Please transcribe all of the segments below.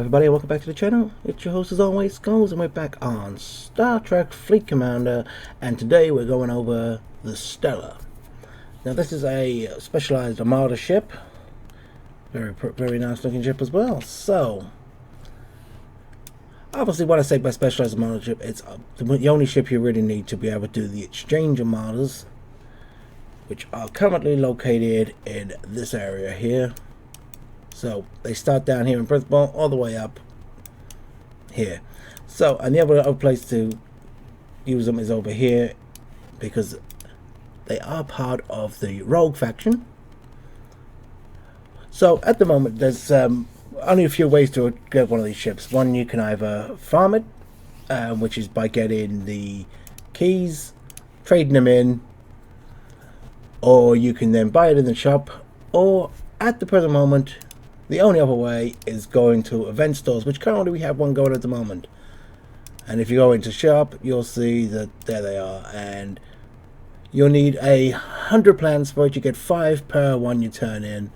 everybody, welcome back to the channel. It's your host as always, Skulls, and we're back on Star Trek Fleet Commander, and today we're going over the Stella. Now this is a specialized armada ship, very nice looking ship as well. So obviously what I say by specialized armada ship, it's the only ship you really need to be able to do the exchange armadas, which are currently located in this area here. So they start down here in principle all the way up here. So, and the other place to use them is over here, because they are part of the rogue faction. So at the moment there's only a few ways to get one of these ships. One, you can either farm it, which is by getting the keys, trading them in, or you can then buy it in the shop, or at the present moment the only other way is going to event stores, which currently we have one going at the moment. And if you go into shop, you'll see that there they are, and you'll need 100 plans for it. You get 5 per one you turn in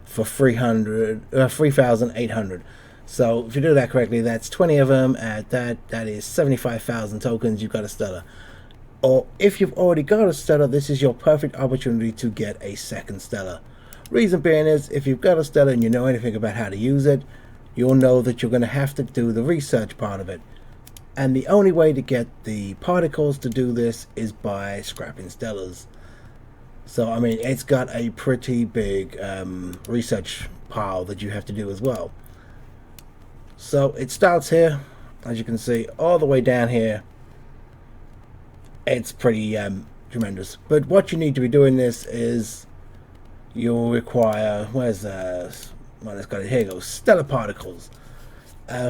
for 3,800. So if you do that correctly, that's 20 of them at that is 75,000 tokens. You've got a Stella. Or if you've already got a Stella, this is your perfect opportunity to get a second Stella. Reason being is, if you've got a Stella and you know anything about how to use it, you'll know that you're going to have to do the research part of it. And the only way to get the particles to do this is by scrapping Stellas. So, I mean, it's got a pretty big research pile that you have to do as well. So, it starts here, as you can see, all the way down here. It's pretty tremendous. But what you need to be doing this is, you'll require, where's let's got it, here it goes, Stellar particles.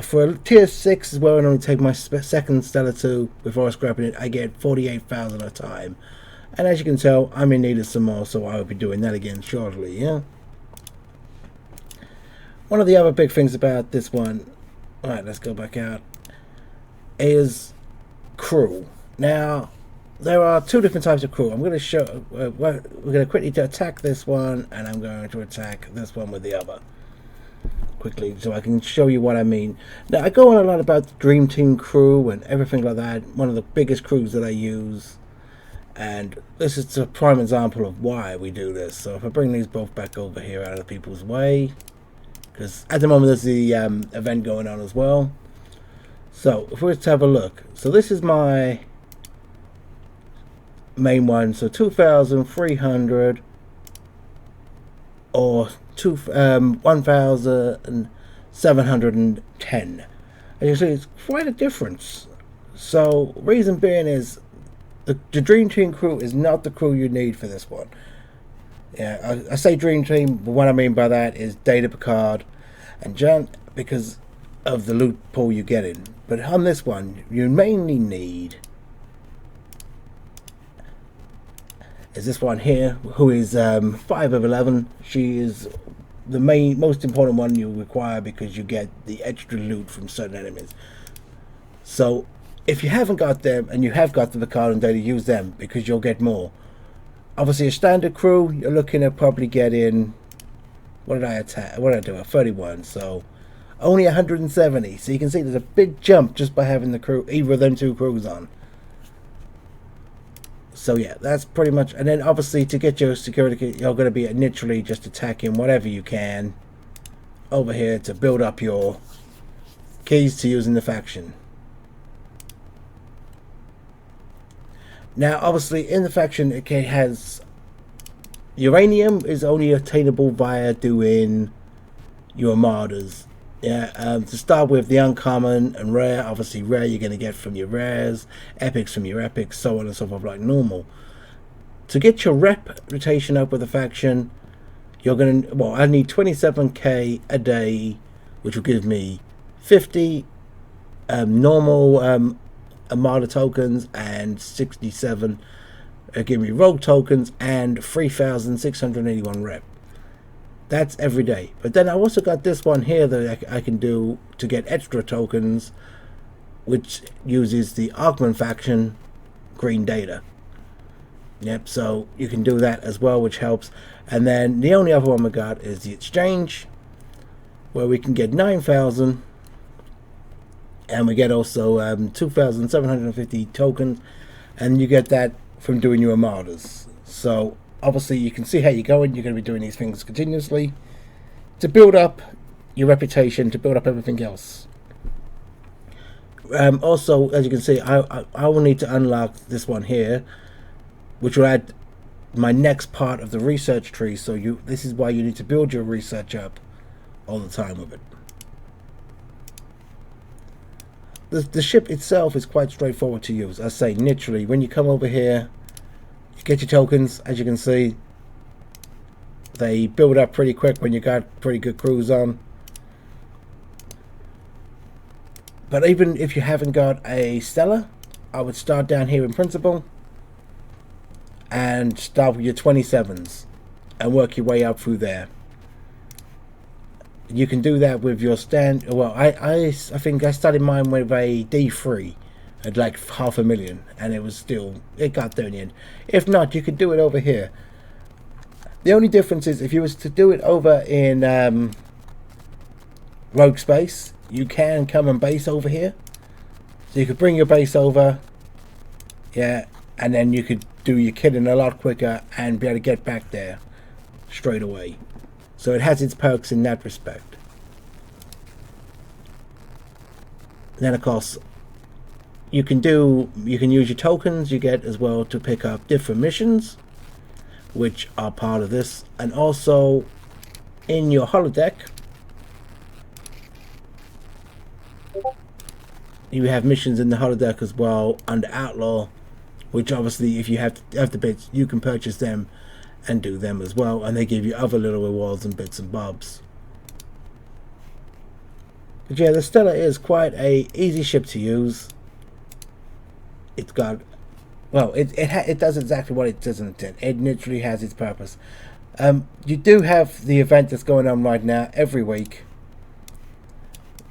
For a tier 6 is where I only take my second Stellar to before scrapping it. I get 48,000 at a time, and as you can tell, I'm in need of some more, so I will be doing that again shortly. Yeah. One of the other big things about this one, alright, let's go back out, is crew. Now there are 2 different types of crew. I'm going to show, we're going to quickly attack this one, and I'm going to attack this one with the other. Quickly, so I can show you what I mean. Now, I go on a lot about the Dream Team crew and everything like that. One of the biggest crews that I use. And this is a prime example of why we do this. So if I bring these both back over here out of people's way, because at the moment there's the event going on as well. So if we were to have a look. So this is my main one, so 2,300 or 1,710. And you see it's quite a difference. So reason being is the Dream Team crew is not the crew you need for this one. Yeah, I say Dream Team, but what I mean by that is Data, Picard and John, because of the loot pool you get in. But on this one you mainly need is this one here, who is 5 of 11. She is the most important one you require, because you get the extra loot from certain enemies. So if you haven't got them and you have got the Picard and Data, use them, because you'll get more. Obviously a standard crew, you're looking at probably getting, what did I do, a 31, so only 170. So you can see there's a big jump just by having the crew, either of them 2 crews on. So yeah, that's pretty much, and then obviously to get your security, you're going to be literally just attacking whatever you can over here to build up your keys to use in the faction. Now obviously in the faction it has uranium is only attainable via doing your armadas. Yeah, to start with, the uncommon and rare. Obviously rare you're going to get from your rares, epics from your epics, so on and so forth, like normal. To get your reputation up with the faction, you're going to, well, I need 27k a day, which will give me 50 normal armada tokens and 67 give me rogue tokens and 3,681 rep. That's every day. But then I also got this one here that I can do to get extra tokens, which uses the Augment faction green data. Yep, so you can do that as well, which helps. And then the only other one we got is the exchange, where we can get 9,000 and we get also 2,750 tokens, and you get that from doing your armadas. So obviously you can see how you're going. You're going to be doing these things continuously to build up your reputation, to build up everything else. Also, as you can see, I will need to unlock this one here, which will add my next part of the research tree. So this is why you need to build your research up all the time with it. The ship itself is quite straightforward to use. I say, literally, when you come over here, you get your tokens. As you can see, they build up pretty quick when you got pretty good crews on. But even if you haven't got a Stella, I would start down here in Principal and start with your 27s and work your way up through there. You can do that with your stand. Well, I think I started mine with a D3 at like 500,000, and it got there in the end. If not, you could do it over here. The only difference is if you was to do it over in Rogue Space, you can come and base over here. So you could bring your base over, yeah, and then you could do your killing a lot quicker and be able to get back there straight away. So it has its perks in that respect. And then of course you can use your tokens you get as well to pick up different missions, which are part of this. And also in your holodeck you have missions in the holodeck as well under Outlaw, which obviously if you have the bits, you can purchase them and do them as well, and they give you other little rewards and bits and bobs. But yeah, the Stella is quite a easy ship to use. It's got, well, it does exactly what it does intend. It literally has its purpose. You do have the event that's going on right now every week,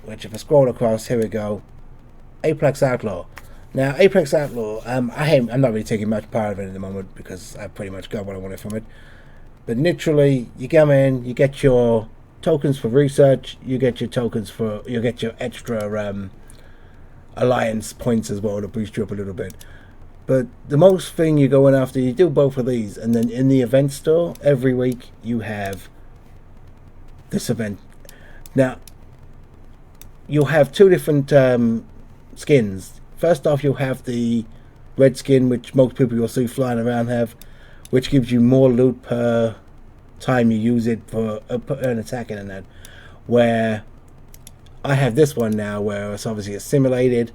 which if I scroll across, here we go, Apex Outlaw. Now, Apex Outlaw, I'm not really taking much part of it at the moment because I pretty much got what I wanted from it. But literally, you come in, you get your tokens for research, you get your extra alliance points as well to boost you up a little bit. But the most thing you're going after, you do both of these, and then in the event store, every week you have this event. Now, you'll have two different skins. First off, you'll have the red skin, which most people you'll see flying around have, which gives you more loot per time you use it for an attack and that. Where I have this one now, where it's obviously a simulated,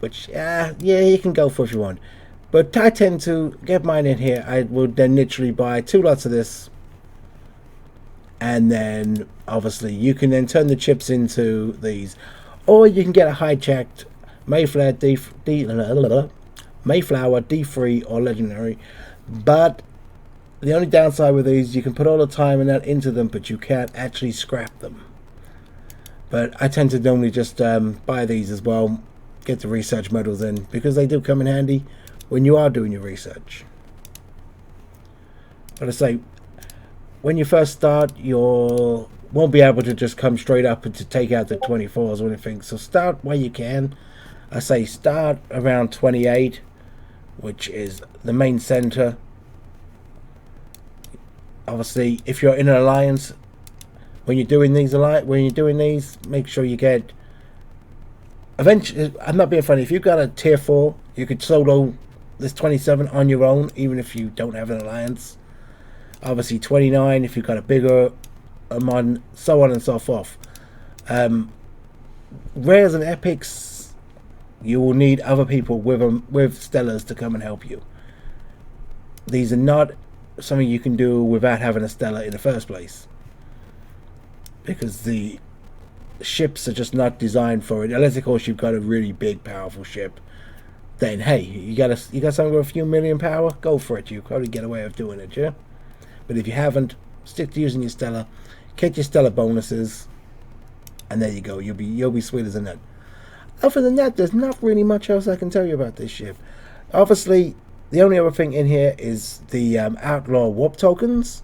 which yeah, you can go for if you want. But I tend to get mine in here. I will then literally buy 2 lots of this, and then obviously you can then turn the chips into these. Or you can get a hijacked Mayflower D3 or Legendary. But the only downside with these, you can put all the time and that into them, but you can't actually scrap them. But I tend to normally just buy these as well, get the research medals in, because they do come in handy when you are doing your research. But I say, when you first start, you won't be able to just come straight up and to take out the 24s or anything. So start where you can. I say start around 28, which is the main center. Obviously, if you're in an alliance, when you're doing these, make sure you get. Eventually, I'm not being funny. If you've got a tier 4, you could solo this 27 on your own, even if you don't have an alliance. Obviously, 29 if you've got a bigger amount, so on and so forth. Rares and epics, you will need other people with Stellas to come and help you. These are not something you can do without having a Stella in the first place, because the ships are just not designed for it. Unless of course you've got a really big powerful ship, then hey, you got something with a few million power, go for it. You probably get away with doing it, yeah. But if you haven't, stick to using your Stella, get your Stella bonuses, and there you go. You'll be sweet as a nut. Other than that, there's not really much else I can tell you about this ship. Obviously, the only other thing in here is the Outlaw Warp tokens,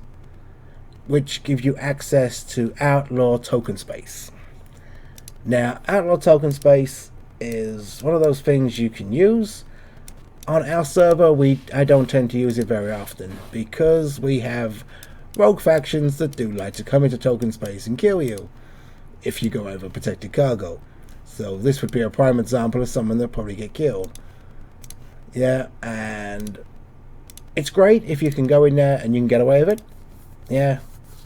which give you access to Outlaw token space. Now, outlaw token space is one of those things you can use. On our server, I don't tend to use it very often because we have rogue factions that do like to come into token space and kill you if you go over protected cargo. So this would be a prime example of someone that probably get killed. Yeah, and it's great if you can go in there and you can get away with it. Yeah,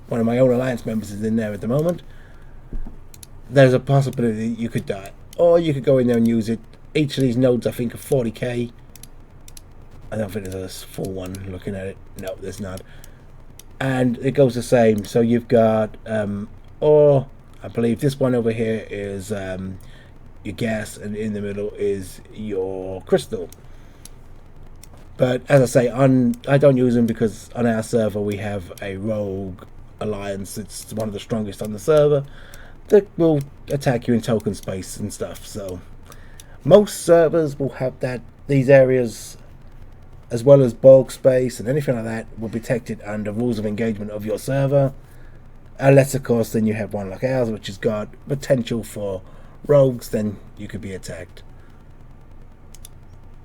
one of my own alliance members is in there at the moment. There's a possibility you could die, or you could go in there and use it. Each of these nodes, I think, are 40k. I don't think there's a full one looking at it. No, there's not. And it goes the same. So you've got, or I believe this one over here is your gas, and in the middle is your crystal. But as I say, I don't use them because on our server we have a rogue alliance. It's one of the strongest on the server that will attack you in token space and stuff. So most servers will have these areas, as well as bulk space and anything like that, will be protected under rules of engagement of your server. Unless, of course, then you have one like ours, which has got potential for rogues, then you could be attacked.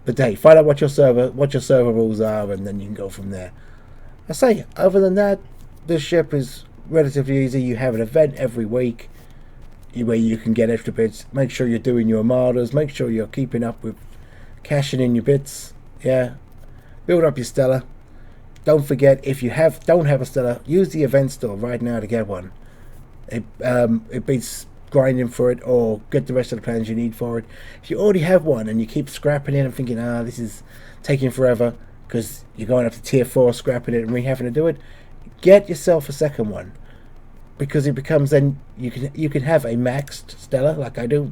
But hey, find out what your server rules are, and then you can go from there. I say, other than that, this ship is relatively easy. You have an event every week where you can get extra bits. Make sure you're doing your armadas. Make sure you're keeping up with cashing in your bits. Yeah, build up your Stella. Don't forget, if you don't have a Stella, use the event store right now to get one. It beats grinding for it, or get the rest of the plans you need for it. If you already have one and you keep scrapping it and thinking, this is taking forever because you're going up to tier 4 scrapping it and having to do it, get yourself a second one, because it becomes, then you can have a maxed Stella like I do,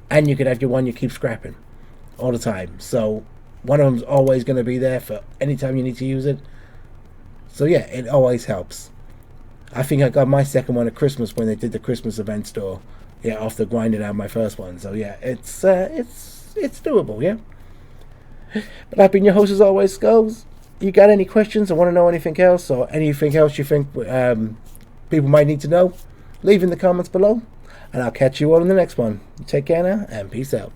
and you can have your one you keep scrapping all the time. So one of them's always going to be there for any time you need to use it. So yeah, it always helps. I think I got my second one at Christmas when they did the Christmas event store. Yeah, after grinding out my first one. So yeah, it's doable. Yeah. But I've been your host as always, Skulls. You got any questions or want to know anything else, or anything else you think people might need to know? Leave in the comments below, and I'll catch you all in the next one. Take care now, and peace out.